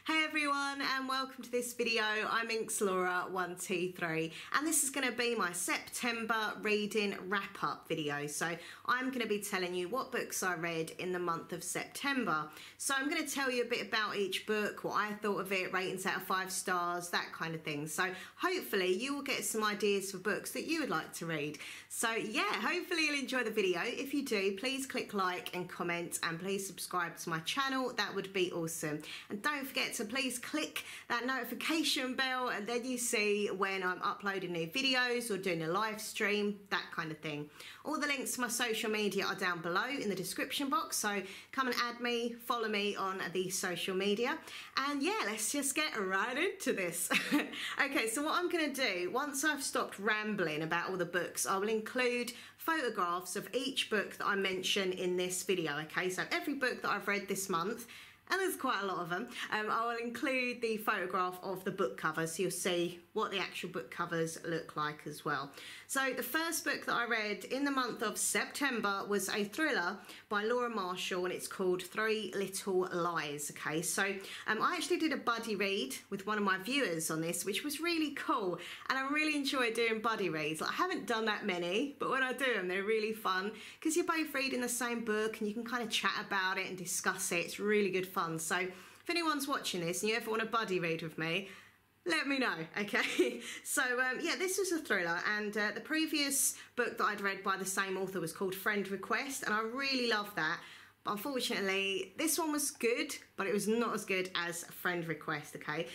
Hey everyone, and welcome to this video. I'm InksLaura123, and this is going to be my September reading wrap-up video. So I'm going to be telling you what books I read in the month of September. So I'm going to tell you a bit about each book, what I thought of it, ratings out of 5 stars, that kind of thing. So hopefully you will get some ideas for books that you would like to read. So yeah, hopefully you'll enjoy the video. If you do, please click like and comment, and please subscribe to my channel. That would be awesome. And don't forget to please click that notification bell, and then you see when I'm uploading new videos or doing a live stream, that kind of thing. All the links to my social media are down below in the description box, so come and add me, follow me on the social media, and yeah, let's just get right into this. Okay, so what I'm going to do, once I've stopped rambling about all the books, I will include photographs of each book that I mention in this video. Okay, so every book that I've read this month, and there's quite a lot of them, I will include the photograph of the book cover, so you'll see what the actual book covers look like as well. So the first book that I read in the month of September was a thriller by Laura Marshall, and it's called Three Little Lies. Okay, so I actually did a buddy read with one of my viewers on this, which was really cool, and I really enjoy doing buddy reads. Like, I haven't done that many, but when I do them, they're really fun because you're both reading the same book and you can kind of chat about it and discuss it. It's really good fun. So if anyone's watching this and you ever want a buddy read with me, let me know, okay? So yeah, this was a thriller, and the previous book that I'd read by the same author was called Friend Request, and I really loved that. But unfortunately, this one was good, but it was not as good as Friend Request, okay?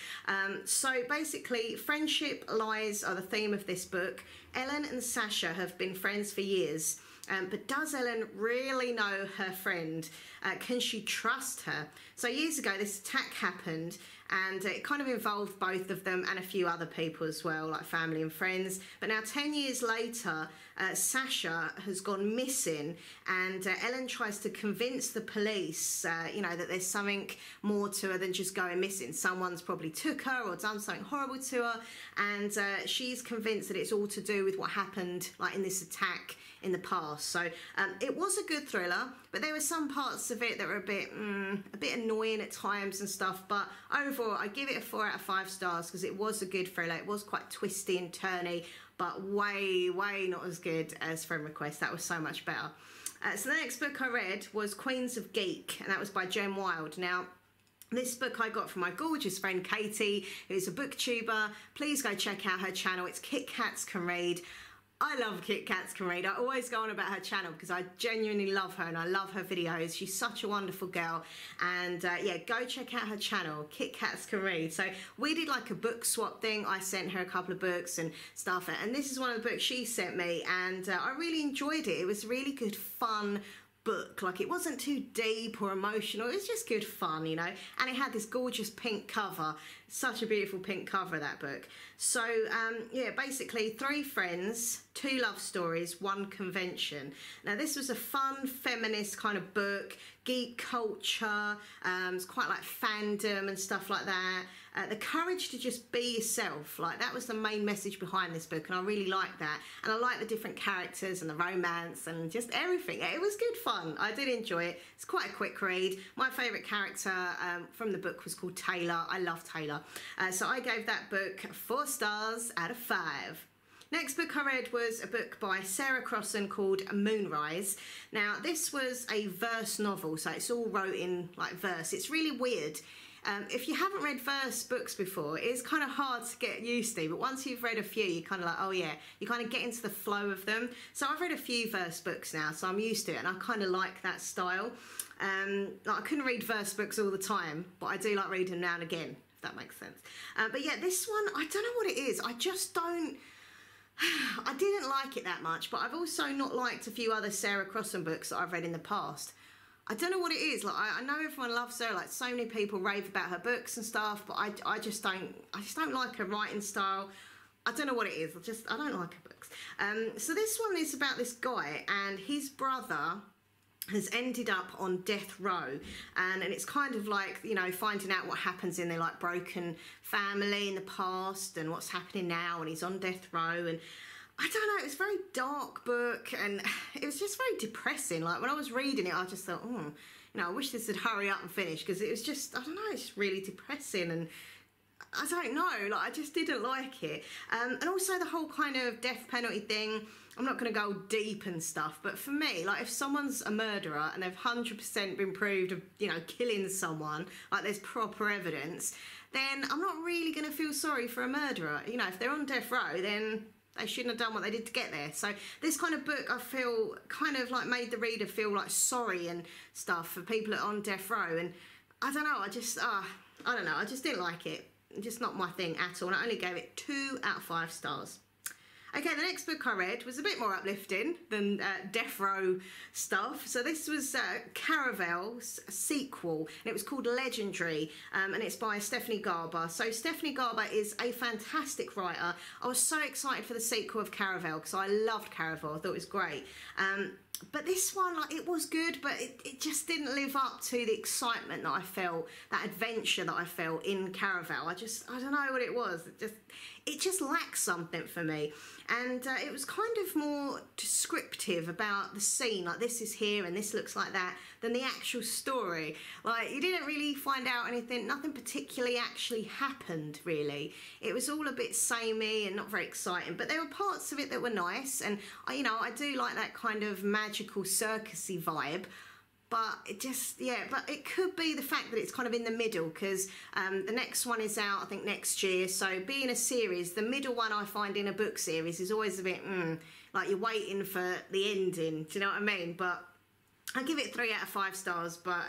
So basically, friendship lies are the theme of this book. Ellen and Sasha have been friends for years, but does Ellen really know her friend? Can she trust her? So years ago, this attack happened, and it kind of involved both of them and a few other people as well, like family and friends. But now 10 years later, Sasha has gone missing, and Ellen tries to convince the police, you know, that there's something more to her than just going missing. Someone's probably took her or done something horrible to her, and she's convinced that it's all to do with what happened, like in this attack in the past. So it was a good thriller, but there were some parts of it that were a bit annoying at times and stuff. But overall, I give it a 4 out of 5 stars because it was a good thriller. It was quite twisty and turny, but way not as good as Friend Request. That was so much better. So the next book I read was Queens of Geek, and that was by Jen Wilde. Now, this book I got from my gorgeous friend Katie, who's a booktuber. Please go check out her channel. It's Kit Kats Can Read. I love Kit Kats Can Read. I always go on about her channel because I genuinely love her and I love her videos. She's such a wonderful girl, and yeah, go check out her channel, Kit Kats Can Read. So we did like a book swap thing. I sent her a couple of books and stuff, and this is one of the books she sent me, and I really enjoyed it. It was really good fun book. Like, it wasn't too deep or emotional, it was just good fun, you know, and it had this gorgeous pink cover. Such a beautiful pink cover, that book. So yeah, basically 3 friends, 2 love stories, 1 convention. Now this was a fun feminist kind of book, geek culture, it's quite like fandom and stuff like that. The courage to just be yourself, like that was the main message behind this book, and I really liked that. And I like the different characters and the romance and just everything. It was good fun. I did enjoy it. It's quite a quick read. My favourite character from the book was called Taylor. I love Taylor. So I gave that book 4 stars out of 5. Next book I read was a book by Sarah Crossan called Moonrise. Now this was a verse novel, so it's all wrote in like verse. It's really weird. If you haven't read verse books before, it's kind of hard to get used to, but once you've read a few, you're kind of like, oh yeah, you kind of get into the flow of them. So I've read a few verse books now, so I'm used to it, and I kind of like that style. Like, I couldn't read verse books all the time, but I do like reading them now and again, if that makes sense. But yeah, this one, I don't know what it is. I just don't... I didn't like it that much, but I've also not liked a few other Sarah Crossan books that I've read in the past. I don't know what it is. Like, I know everyone loves her. Like, so many people rave about her books and stuff, but I just don't like her writing style. I don't know what it is. I don't like her books. So this one is about this guy, and his brother has ended up on death row, and it's kind of like, you know, finding out what happens in their like broken family in the past and what's happening now, and he's on death row, and I don't know, it was a very dark book, and it was just very depressing. Like, when I was reading it, I just thought, I wish this would hurry up and finish, because it was just, I don't know, it's really depressing, and I don't know, like, I just didn't like it. And also the whole kind of death penalty thing, I'm not going to go deep and stuff, but for me, like, if someone's a murderer and they've 100% been proved of, killing someone, like, there's proper evidence, then I'm not really going to feel sorry for a murderer. If they're on death row, then they shouldn't have done what they did to get there. So this kind of book, I feel, kind of like made the reader feel like sorry and stuff for people that are on death row. And I don't know, I don't know, I just didn't like it. Just not my thing at all. And I only gave it 2 out of 5 stars. Okay, the next book I read was a bit more uplifting than death row stuff. So this was Caravel's sequel, and it was called Legendary, and it's by Stephanie Garber. So Stephanie Garber is a fantastic writer. I was so excited for the sequel of Caravel, because I loved Caravel. I thought it was great. But this one, like, it was good, but it just didn't live up to the excitement that I felt, that adventure that I felt in Caravel. I don't know what it was. It just lacked something for me. And it was kind of more descriptive about the scene, like, this is here and this looks like that, than the actual story. Like, you didn't really find out anything, nothing particularly actually happened, really. It was all a bit samey and not very exciting, but there were parts of it that were nice, and I do like that kind of magical circusy vibe. But it just, but it could be the fact that it's kind of in the middle, because the next one is out, I think, next year. So being a series, the middle one I find in a book series is always a bit, like you're waiting for the ending. Do you know what I mean? But I give it 3 out of 5 stars. But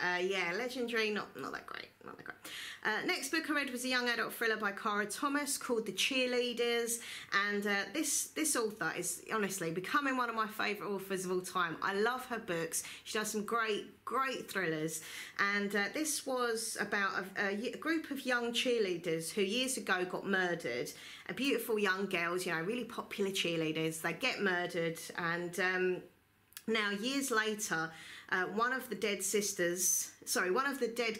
Legendary, not that great. Not that great. Next book I read was a young adult thriller by Cara Thomas called The Cheerleaders, and this author is honestly becoming one of my favourite authors of all time. I love her books. She does some great thrillers, and this was about a group of young cheerleaders who years ago got murdered. Beautiful young girls, really popular cheerleaders. They get murdered, and now years later, one of the dead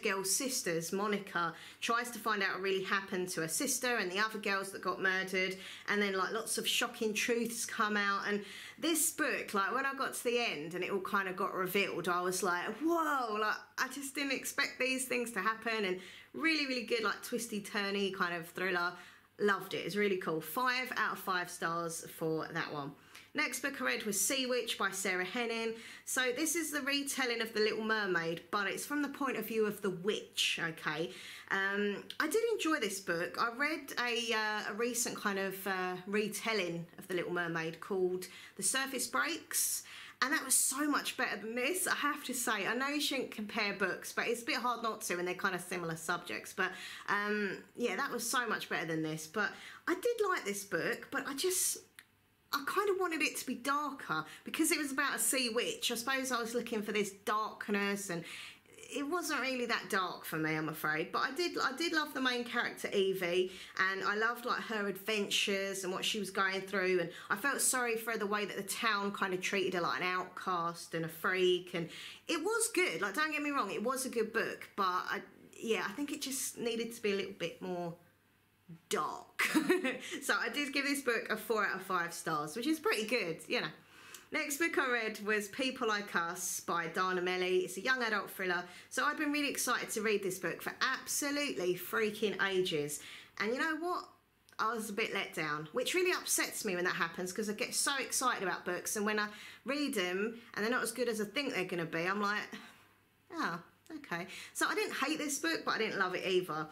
girl's sisters, Monica, tries to find out what really happened to her sister and the other girls that got murdered, and then, like, lots of shocking truths come out. And this book, like, when I got to the end and it all kind of got revealed, I was like, whoa, like, I just didn't expect these things to happen. And really good, like, twisty turny kind of thriller. Loved it. It's really cool. 5 out of 5 stars for that one. Next book I read was Sea Witch by Sarah Henning. So this is the retelling of The Little Mermaid, but it's from the point of view of the witch, okay? I did enjoy this book. I read a recent kind of retelling of The Little Mermaid called The Surface Breaks, and that was so much better than this, I have to say. I know you shouldn't compare books, but it's a bit hard not to, and they're kind of similar subjects. But that was so much better than this. But I did like this book, but I kind of wanted it to be darker, because it was about a sea witch. I suppose I was looking for this darkness, and it wasn't really that dark for me, I'm afraid. But I did love the main character, Evie, and I loved, like, her adventures and what she was going through, and I felt sorry for the way that the town kind of treated her like an outcast and a freak. And it was good, like, don't get me wrong, it was a good book, but I think it just needed to be a little bit more dark. So I did give this book a 4 out of 5 stars, which is pretty good, Next book I read was People Like Us by Dana Melly. It's a young adult thriller. So I've been really excited to read this book for absolutely freaking ages. And you know what? I was a bit let down, which really upsets me when that happens, because I get so excited about books, and when I read them and they're not as good as I think they're going to be, I'm like, oh, okay. So I didn't hate this book, but I didn't love it either.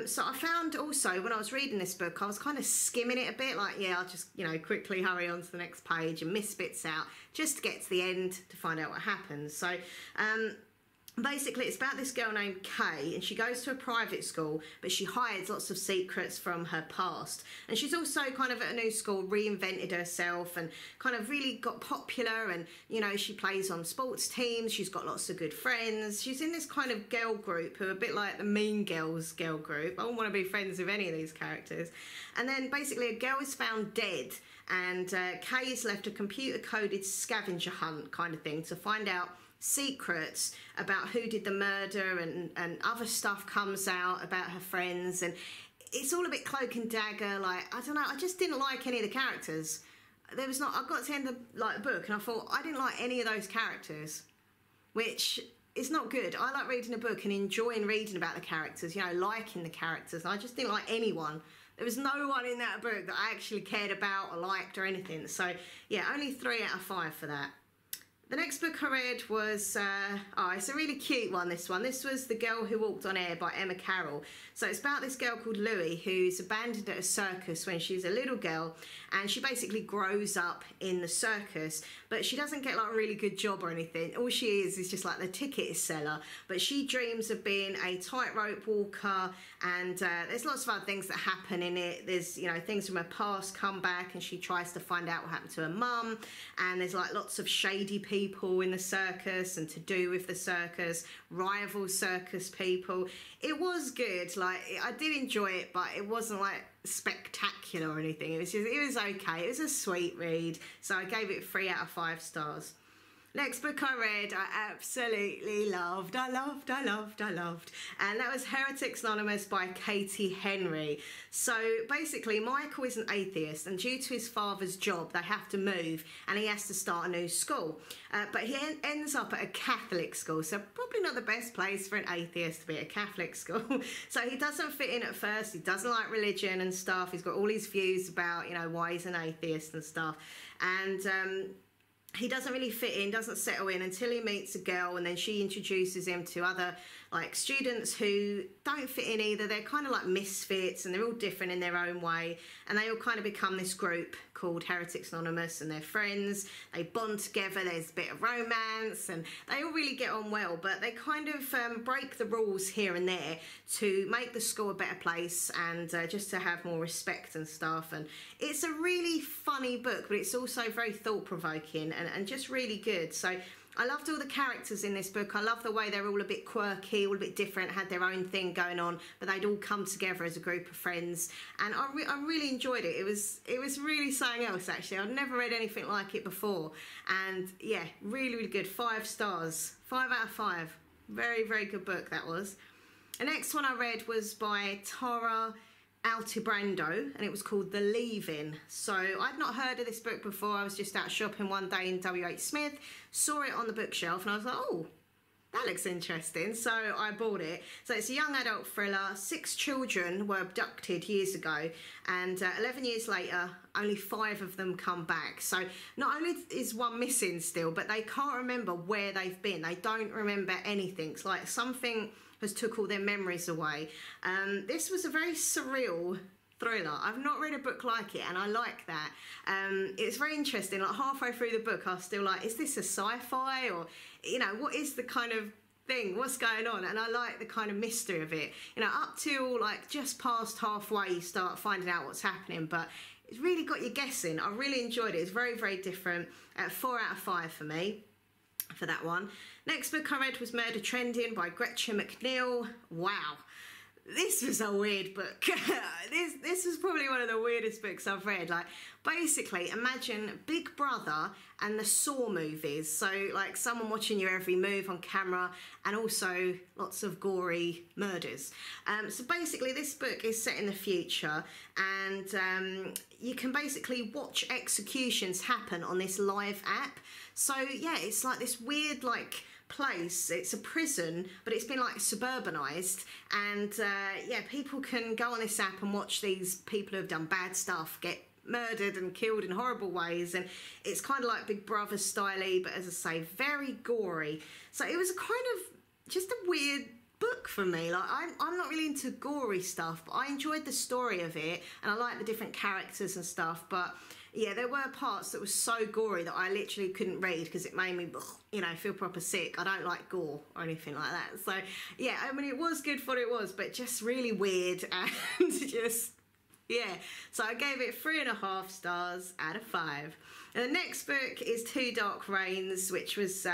So I found also, when I was reading this book, I was kind of skimming it a bit, like, I'll just, quickly hurry on to the next page and miss bits out just to get to the end to find out what happens. So basically, it's about this girl named Kay, and she goes to a private school, but she hides lots of secrets from her past. And she's also kind of at a new school reinvented herself and kind of really got popular, and, she plays on sports teams, she's got lots of good friends. She's in this kind of girl group who are a bit like the Mean Girls girl group. I don't want to be friends with any of these characters. And then basically a girl is found dead, and Kay is left a computer-coded scavenger hunt kind of thing to find out secrets about who did the murder, and other stuff comes out about her friends, and it's all a bit cloak and dagger. Like, I don't know, I just didn't like any of the characters. I got to the end of the book and I thought I didn't like any of those characters, which it's not good. I like reading a book and enjoying reading about the characters, you know, liking the characters. And I just didn't like anyone. There was no one in that book that I actually cared about or liked or anything. So, yeah, only 3 out of 5 for that. The next book I read was, it's a really cute one, this one. This was The Girl Who Walked on Air by Emma Carroll. So it's about this girl called Louie who's abandoned at a circus when she's a little girl, and she basically grows up in the circus, but she doesn't get like a really good job or anything. All she is just like the ticket seller, but she dreams of being a tightrope walker, and there's lots of other things that happen in it. There's, you know, things from her past come back, and she tries to find out what happened to her mum, and there's like lots of shady people in the circus and to do with the circus, rival circus people. It was good. Like, I did enjoy it, but it wasn't like spectacular or anything. It was okay. It was a sweet read, so I gave it 3 out of 5 stars. Next book I read, I absolutely loved. And that was Heretics Anonymous by Katie Henry. So basically, Michael is an atheist, and due to his father's job, they have to move, and he has to start a new school. But he ends up at a Catholic school, so probably not the best place for an atheist to be at a Catholic school. So he doesn't fit in at first. He doesn't like religion and stuff. He's got all his views about, you know, why he's an atheist and stuff. And he doesn't really fit in, doesn't settle in until he meets a girl, and then she introduces him to other like students who don't fit in either. They're kind of like misfits, and they're all different in their own way, and they all kind of become this group called Heretics Anonymous, and they're friends. They bond together, there's a bit of romance, and they all really get on well, but they kind of break the rules here and there to make the school a better place, and just to have more respect and stuff. And it's a really funny book, but it's also very thought-provoking and just really good. So I loved all the characters in this book. I love the way they're all a bit quirky, all a bit different, had their own thing going on, but they'd all come together as a group of friends, and I really enjoyed it. It was really something else, actually. I'd never read anything like it before, and yeah, really, really good. 5 stars, 5 out of 5. Very, very good book that was. The next one I read was by Tara Altibrando, and it was called The Leaving. So I'd not heard of this book before. I was just out shopping one day in WH Smith, saw it on the bookshelf, and I was like, oh, that looks interesting. So I bought it. So it's a young adult thriller. 6 children were abducted years ago, and 11 years later, only 5 of them come back. So not only is one missing still, but they can't remember where they've been. They don't remember anything. It's like something has took all their memories away. This was a very surreal thriller. I've not read a book like it, and I like that. It's very interesting. Like halfway through the book, I was still like, is this a sci-fi, or, you know, what is the kind of thing, what's going on? And I like the kind of mystery of it. You know, up till like just past halfway, you start finding out what's happening, but it's really got you guessing. I really enjoyed it. It's very, very different. 4 out of 5 for me for that one. Next book I read was Murder Trending by Gretchen McNeil. Wow. This was a weird book. This was probably one of the weirdest books I've read. Like, basically, imagine Big Brother and the Saw movies. So, like, someone watching your every move on camera, and also lots of gory murders. So basically, this book is set in the future, and you can basically watch executions happen on this live app. So, yeah, it's like this weird, like, place. It's a prison, but it's been like suburbanized, and yeah, people can go on this app and watch these people who have done bad stuff get murdered and killed in horrible ways, and it's kind of like Big Brother styley, but as I say, very gory. So it was a kind of just a weird book for me. Like, I'm not really into gory stuff, but I enjoyed the story of it, and I like the different characters and stuff, but yeah, there were parts that were so gory that I literally couldn't read because it made me, you know, feel proper sick. I don't like gore or anything like that. So yeah, I mean, it was good for what it was, but just really weird, and just, yeah. So I gave it 3.5 stars out of 5. And the next book is Two Dark Reins, which was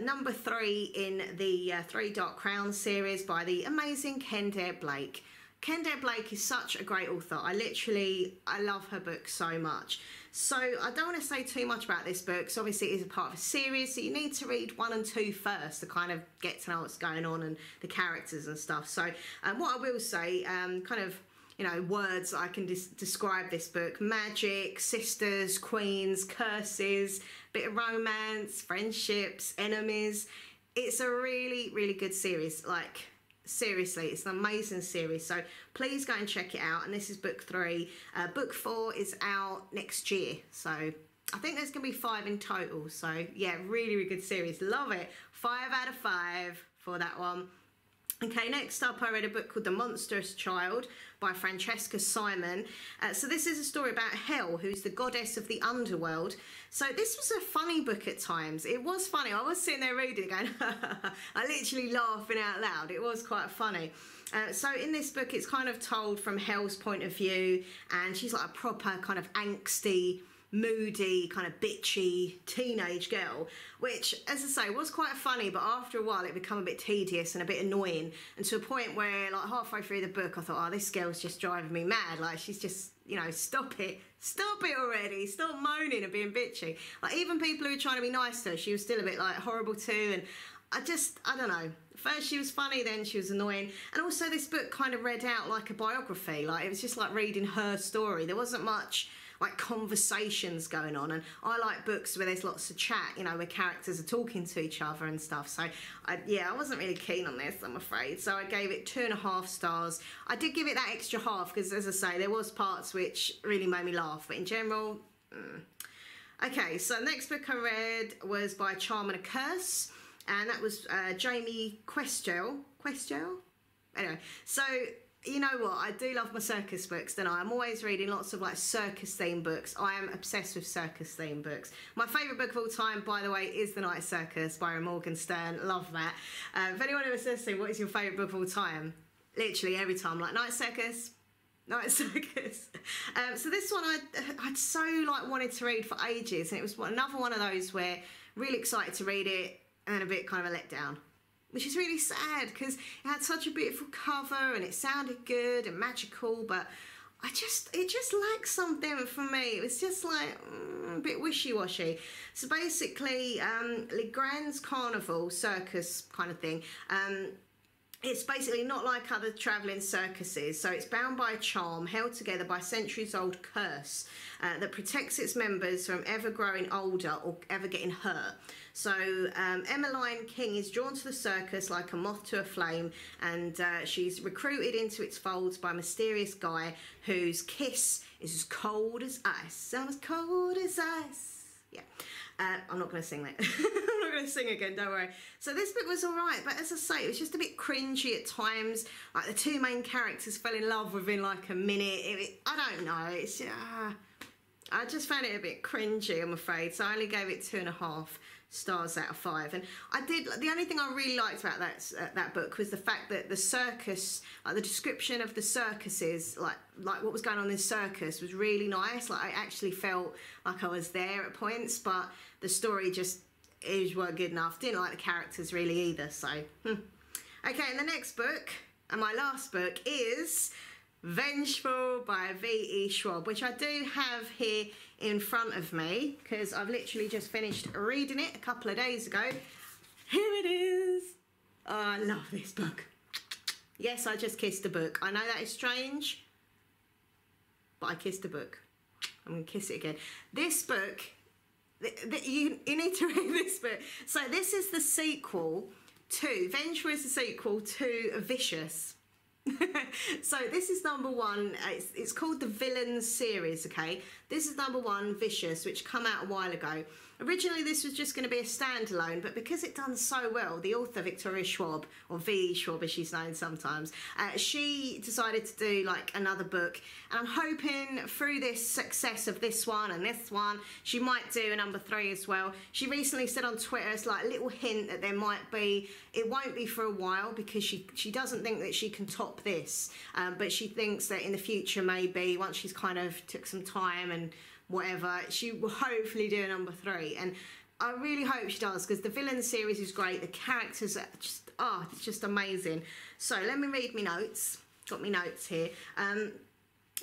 number 3 in the 3 Dark Crowns series by the amazing Kendare Blake. Kendare Blake is such a great author. I love her book so much. So I don't want to say too much about this book, because obviously it is a part of a series, so you need to read 1 and 2 first to kind of get to know what's going on and the characters and stuff. So what I will say, kind of, you know, words that I can describe this book: magic, sisters, queens, curses, bit of romance, friendships, enemies. It's a really, really good series. Like, seriously, it's an amazing series. So please go and check it out. And this is book 3. Book 4 is out next year. So I think there's going to be 5 in total. So yeah, really, really good series. Love it. 5 out of 5 for that one. Okay, next up I read a book called The Monstrous Child by Francesca Simon. So this is a story about Hell, who's the goddess of the underworld. So this was a funny book at times. It was funny. I was sitting there reading it going, I literally laughing out loud. It was quite funny. So in this book, it's kind of told from Hell's point of view, and she's like a proper kind of angsty, moody, kind of bitchy teenage girl, which, as I say, was quite funny, but after a while it became a bit tedious and a bit annoying, and to a point where, like, halfway through the book I thought, oh, this girl's just driving me mad. Like, she's just, you know, stop it already, stop moaning and being bitchy. Like, even people who were trying to be nice to her, she was still a bit, like, horrible too. And I don't know, first she was funny, then she was annoying. And also this book kind of read out like a biography. Like, it was just like reading her story. There wasn't much like conversations going on, and I like books where there's lots of chat, you know, where characters are talking to each other and stuff. So yeah, I wasn't really keen on this, I'm afraid. So I gave it 2.5 stars. I did give it that extra half because, as I say, there was parts which really made me laugh, but in general, Okay, so the next book I read was by Charm and a Curse, and that was Jamie Questo. Anyway, so you know what? I do love my circus books, don't I? I'm always reading lots of like circus themed books. I am obsessed with circus themed books. My favourite book of all time, by the way, is The Night Circus by Morgenstern. Love that. If anyone ever says to me, what is your favourite book of all time? Literally every time, like Night Circus. Night Circus. So this one I'd so like wanted to read for ages, and it was another one of those where really excited to read it and a bit kind of a letdown, which is really sad because it had such a beautiful cover and it sounded good and magical, but it just lacked something for me. It was just like a bit wishy-washy. So basically, Le Grand's Carnival circus kind of thing. It's basically not like other travelling circuses, so it's bound by a charm held together by centuries-old curse that protects its members from ever growing older or ever getting hurt. So Emmeline King is drawn to the circus like a moth to a flame, and she's recruited into its folds by a mysterious guy whose kiss is as cold as ice. I'm as cold as ice. Yeah. I'm not going to sing that. I'm not going to sing again, don't worry. So this book was alright, but as I say, it was just a bit cringy at times. Like the two main characters fell in love within like a minute. I don't know. It's I just found it a bit cringy, I'm afraid. So I only gave it 2.5 stars out of 5. And the only thing I really liked about that book was the fact that the circus, like the description of the circuses, like what was going on in the circus was really nice. Like I actually felt like I was there at points, but the story just weren't good enough. Didn't like the characters really either. So okay, and the next book, and my last book, is Vengeful by V.E. Schwab, which I do have here in front of me because I've literally just finished reading it a couple of days ago. Here it is. Oh, I love this book. Yes, I just kissed a book. I know that is strange, but I kissed a book. I'm going to kiss it again. This book, you need to read this book. So this is the sequel to, Vengeful is the sequel to Vicious. So this is number 1. It's called the Villains series. Okay, this is number 1, Vicious, which came out a while ago. Originally this was just going to be a standalone, but because it done so well, the author Victoria Schwab, or V. Schwab as she's known sometimes, she decided to do like another book, and I'm hoping through this success of this one and this one, she might do a number 3 as well. She recently said on Twitter, it's like a little hint that there might be, it won't be for a while because she doesn't think that she can top this, but she thinks that in the future, maybe once she's kind of took some time and whatever, she will hopefully do a number 3, and I really hope she does because the Villain series is great. The characters are just, it's just amazing. So let me read my notes. Got my notes here.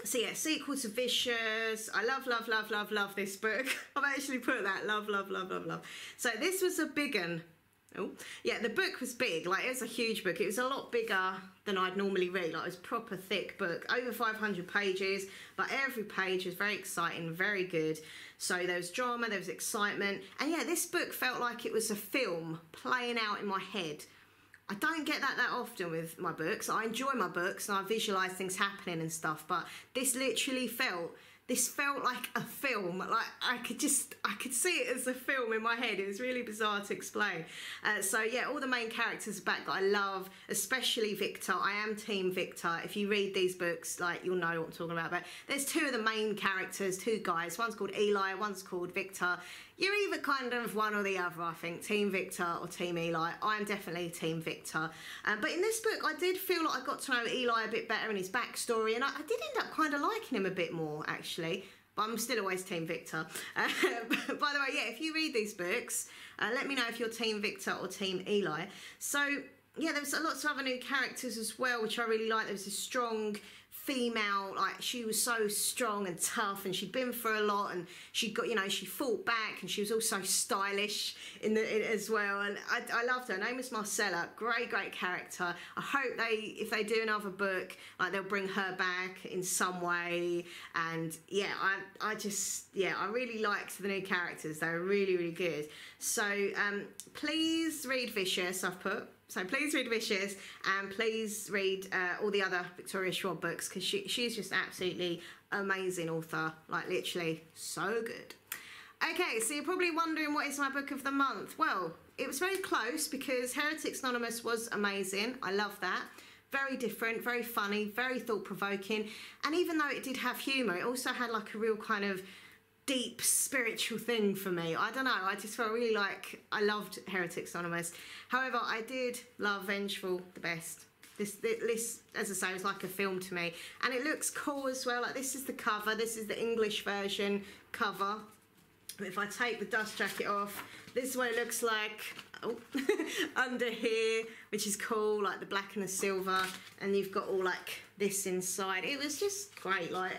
So yeah, sequel to Vicious. I love this book. I've actually put that, love. So this was a big one. Oh, yeah, the book was big. Like, it was a huge book. It was a lot bigger than I'd normally read. Like, it was a proper thick book, over 500 pages, but every page was very exciting, very good. So there was drama, there was excitement, and yeah, this book felt like it was a film playing out in my head. I don't get that often with my books. I enjoy my books and I visualise things happening and stuff, but this literally felt like a film. Like I could see it as a film in my head. It was really bizarre to explain. So yeah, all the main characters are back that I love, especially Victor. I am team Victor. If you read these books, like, you'll know what I'm talking about. But there's two of the main characters, two guys. One's called Eli, one's called Victor. You're either kind of one or the other, I think, Team Victor or Team Eli. I'm definitely Team Victor. But in this book, I did feel like I got to know Eli a bit better and his backstory, and I did end up kind of liking him a bit more, actually. But I'm still always Team Victor. By the way, yeah, if you read these books, let me know if you're Team Victor or Team Eli. So, yeah, there was lots of other new characters as well, which I really liked. There was a strong female, like, she was so strong and tough, and she'd been through a lot, and she got, you know, she fought back, and she was also stylish in as well, and I loved her. Her name was Marcella. Great character. I hope if they do another book, like, they'll bring her back in some way. And yeah, I really liked the new characters. They were really good. So please read Vicious, I've put. So please read Vicious, and please read all the other Victoria Schwab books, because she's just absolutely amazing author, like literally so good. Okay, so you're probably wondering what is my book of the month. Well, it was very close, because Heretics Anonymous was amazing. I love that. Very different, very funny, very thought-provoking, and even though it did have humour, it also had like a real kind of deep spiritual thing for me. I don't know, I just felt really like I loved Heretics Anonymous. However, I did love Vengeful the best. This, as I say, was like a film to me, and it looks cool as well. Like, this is the cover, this is the English version cover. But if I take the dust jacket off, this is what it looks like. Oh, under here, which is cool, like the black and the silver, and you've got all like this inside. It was just great, like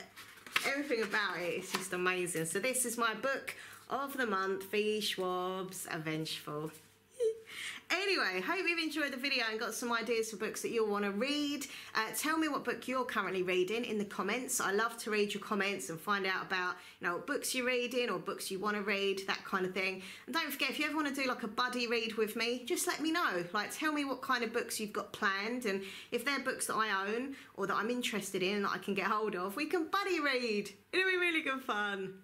everything about it is just amazing. So this is my book of the month, V. Schwab's Vengeful. Anyway, hope you've enjoyed the video and got some ideas for books that you'll want to read. Tell me what book you're currently reading in the comments. I love to read your comments and find out about, you know, what books you're reading or books you want to read, that kind of thing. And don't forget, if you ever want to do like a buddy read with me, just let me know. Like, tell me what kind of books you've got planned, and if they're books that I own or that I'm interested in that I can get hold of, we can buddy read. It'll be really good fun.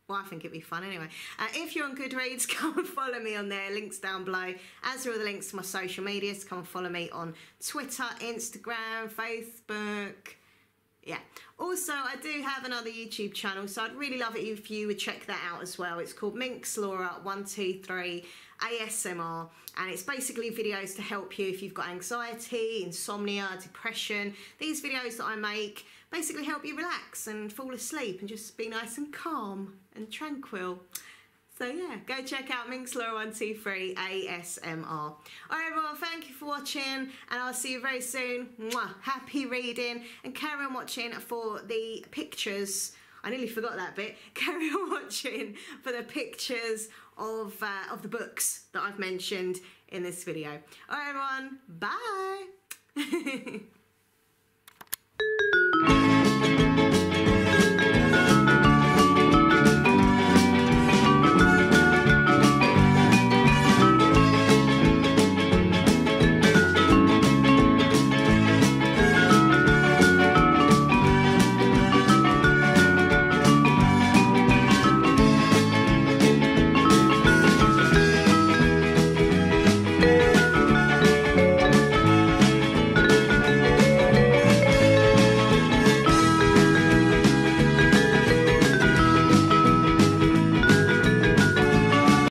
Well, I think it'd be fun anyway. If you're on Goodreads, come and follow me on there. Links down below. As are all the links to my social medias. Come and follow me on Twitter, Instagram, Facebook. Yeah. Also, I do have another YouTube channel, so I'd really love it if you would check that out as well. It's called Minx Laura 123 ASMR, and it's basically videos to help you if you've got anxiety, insomnia, depression. These videos that I make basically help you relax and fall asleep and just be nice and calm and tranquil. So yeah, go check out Minx Laura 123 ASMR. All right, everyone, thank you for watching, and I'll see you very soon. Mwah. Happy reading, and carry on watching for the pictures. I nearly forgot that bit. Carry on watching for the pictures of the books that I've mentioned in this video. All right, everyone, bye.